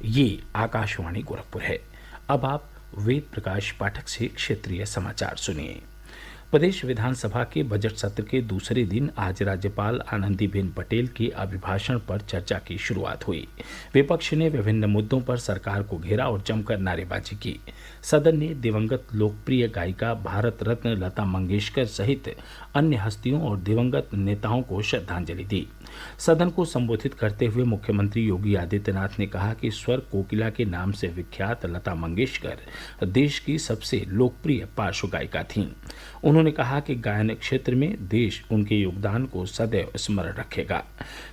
ये आकाशवाणी गोरखपुर है। अब आप वेद प्रकाश पाठक से क्षेत्रीय समाचार सुनिए। प्रदेश विधानसभा के बजट सत्र के दूसरे दिन आज राज्यपाल आनंदीबेन पटेल के अभिभाषण पर चर्चा की शुरुआत हुई। विपक्ष ने विभिन्न मुद्दों पर सरकार को घेरा और जमकर नारेबाजी की। सदन ने दिवंगत लोकप्रिय गायिका भारत रत्न लता मंगेशकर सहित अन्य हस्तियों और दिवंगत नेताओं को श्रद्धांजलि दी। सदन को संबोधित करते हुए मुख्यमंत्री योगी आदित्यनाथ ने कहा कि स्वर कोकिला के नाम से विख्यात लता मंगेशकर देश की सबसे लोकप्रिय पार्श्व गायिका थीं। उन्होंने कहा कि गायन क्षेत्र में देश उनके योगदान को सदैव स्मरण रखेगा।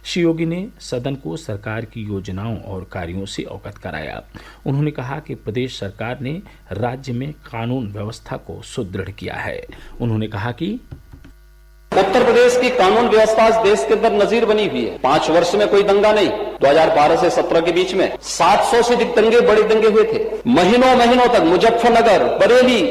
श्री योगी ने सदन को सरकार की योजनाओं और कार्यों से अवगत कराया। उन्होंने कहा कि प्रदेश सरकार ने राज्य में कानून व्यवस्था को सुदृढ़ किया है। उन्होंने कहा कि उत्तर प्रदेश की कानून व्यवस्था देश के अंदर नजीर बनी हुई है। 5 वर्ष में कोई दंगा नहीं। 2012 से 17 के बीच में 700 से अधिक दंगे, बड़े दंगे हुए थे। महीनों तक मुजफ्फरनगर, बरेली,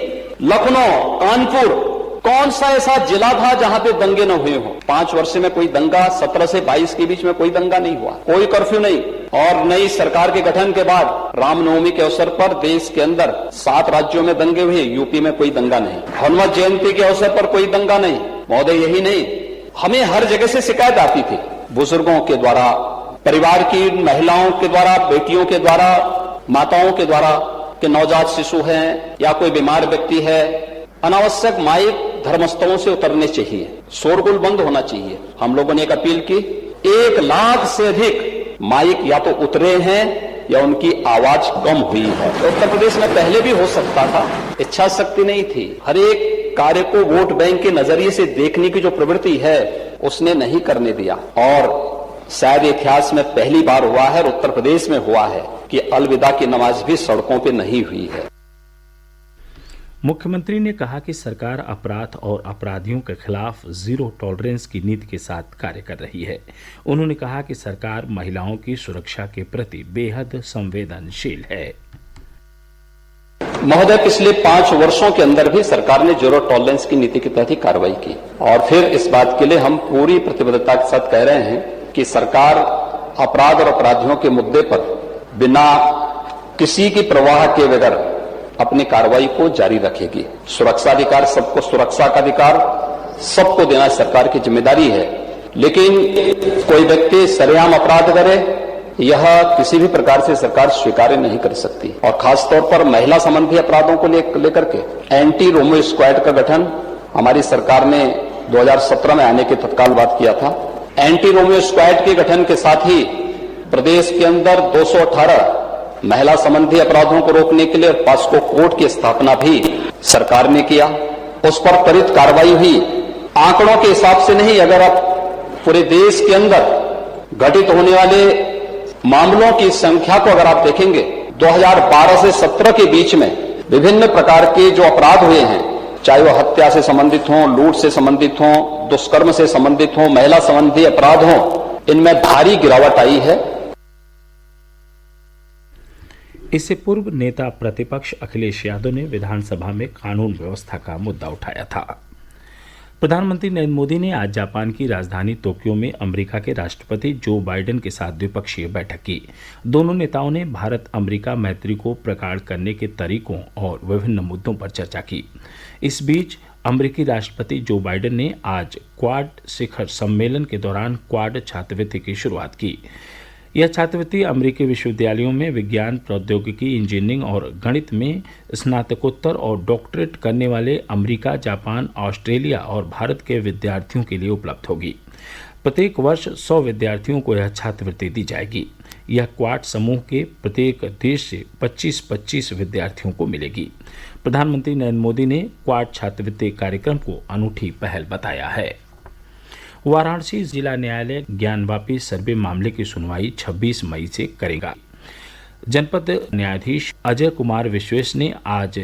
लखनऊ, कानपुर, कौन सा ऐसा जिला था जहां पे दंगे न हुए हों? 5 वर्ष में कोई दंगा, 17 से 22 के बीच में कोई दंगा नहीं हुआ, कोई कर्फ्यू नहीं। और नई सरकार के गठन के बाद रामनवमी के अवसर पर देश के अंदर 7 राज्यों में दंगे हुए, यूपी में कोई दंगा नहीं। हनुमत जयंती के अवसर पर कोई दंगा नहीं। महोदय, यही नहीं, हमें हर जगह से शिकायत आती थी, बुजुर्गों के द्वारा, परिवार की महिलाओं के द्वारा, बेटियों के द्वारा, माताओं के द्वारा कि नवजात शिशु हैं या कोई बीमार व्यक्ति है, अनावश्यक माइक धर्मस्थलों से उतरने चाहिए, शोरगुल बंद होना चाहिए। हम लोगों ने एक अपील की, 1 लाख से अधिक माइक या तो उतरे हैं या उनकी आवाज कम हुई है। उत्तर प्रदेश में पहले भी हो सकता था, इच्छा शक्ति नहीं थी। हर एक कार्य को वोट बैंक के नजरिए से देखने की जो प्रवृत्ति है उसने नहीं करने दिया। और शायद इतिहास में पहली बार हुआ है, उत्तर प्रदेश में हुआ है कि अलविदा की नमाज भी सड़कों पर नहीं हुई है। मुख्यमंत्री ने कहा कि सरकार अपराध और अपराधियों के खिलाफ जीरो टॉलरेंस की नीति के साथ कार्य कर रही है। उन्होंने कहा कि सरकार महिलाओं की सुरक्षा के प्रति बेहद संवेदनशील है। महोदय, पिछले 5 वर्षों के अंदर भी सरकार ने जीरो टॉलरेंस की नीति के तहत ही कार्रवाई की। और फिर इस बात के लिए हम पूरी प्रतिबद्धता के साथ कह रहे हैं कि सरकार अपराध और अपराधियों के मुद्दे पर बिना किसी की परवाह के बगैर अपनी कार्रवाई को जारी रखेगी। सुरक्षा अधिकार, सबको सुरक्षा का अधिकार सबको देना सरकार की जिम्मेदारी है। लेकिन कोई व्यक्ति सरेआम अपराध करे, यह किसी भी प्रकार से सरकार स्वीकार नहीं कर सकती। और खासतौर पर महिला संबंधी अपराधों को लेकर के एंटी रोमियो स्क्वाड का गठन हमारी सरकार ने 2017 में आने के तत्काल बाद किया था। एंटी रोमियो स्क्वाड के गठन के साथ ही प्रदेश के अंदर 218 महिला संबंधी अपराधों को रोकने के लिए पास्को कोर्ट की स्थापना भी सरकार ने किया। उस पर त्वरित कार्रवाई हुई। आंकड़ों के हिसाब से नहीं, अगर आप पूरे देश के अंदर घटित होने वाले मामलों की संख्या को अगर आप देखेंगे, 2012 से 17 के बीच में विभिन्न प्रकार के जो अपराध हुए हैं, चाहे वो हत्या से संबंधित हों, लूट से संबंधित हों, दुष्कर्म से संबंधित हों, महिला संबंधी अपराध हों, इनमें भारी गिरावट आई है। इससे पूर्व नेता प्रतिपक्ष अखिलेश यादव ने विधानसभा में कानून व्यवस्था का मुद्दा उठाया था। प्रधानमंत्री नरेंद्र मोदी ने आज जापान की राजधानी टोक्यो में अमेरिका के राष्ट्रपति जो बाइडेन के साथ द्विपक्षीय बैठक की। दोनों नेताओं ने भारत अमेरिका मैत्री को प्रगाढ़ करने के तरीकों और विभिन्न मुद्दों पर चर्चा की। इस बीच अमेरिकी राष्ट्रपति जो बाइडेन ने आज क्वाड शिखर सम्मेलन के दौरान क्वाड छात्रवृत्ति की शुरुआत की। यह छात्रवृत्ति अमेरिकी विश्वविद्यालयों में विज्ञान, प्रौद्योगिकी, इंजीनियरिंग और गणित में स्नातकोत्तर और डॉक्टरेट करने वाले अमेरिका, जापान, ऑस्ट्रेलिया और भारत के विद्यार्थियों के लिए उपलब्ध होगी। प्रत्येक वर्ष 100 विद्यार्थियों को यह छात्रवृत्ति दी जाएगी। यह क्वाड समूह के प्रत्येक देश से 25-25 विद्यार्थियों को मिलेगी। प्रधानमंत्री नरेंद्र मोदी ने क्वाड छात्रवृत्ति कार्यक्रम को अनूठी पहल बताया है। वाराणसी जिला न्यायालय ज्ञानवापी सर्वे मामले की सुनवाई 26 मई से करेगा। जनपद न्यायाधीश अजय कुमार विश्वेश ने आज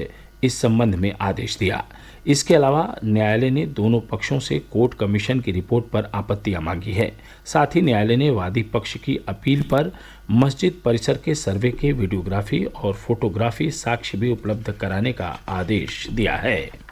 इस संबंध में आदेश दिया। इसके अलावा न्यायालय ने दोनों पक्षों से कोर्ट कमीशन की रिपोर्ट पर आपत्तियां मांगी है। साथ ही न्यायालय ने वादी पक्ष की अपील पर मस्जिद परिसर के सर्वे के वीडियोग्राफी और फोटोग्राफी साक्ष्य भी उपलब्ध कराने का आदेश दिया है।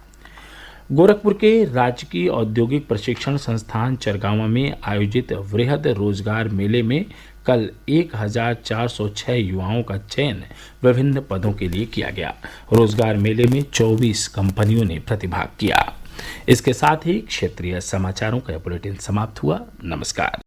गोरखपुर के राजकीय औद्योगिक प्रशिक्षण संस्थान चरगांवा में आयोजित वृहद रोजगार मेले में कल 1406 युवाओं का चयन विभिन्न पदों के लिए किया गया। रोजगार मेले में 24 कंपनियों ने प्रतिभाग किया। इसके साथ ही क्षेत्रीय समाचारों का बुलेटिन समाप्त हुआ। नमस्कार।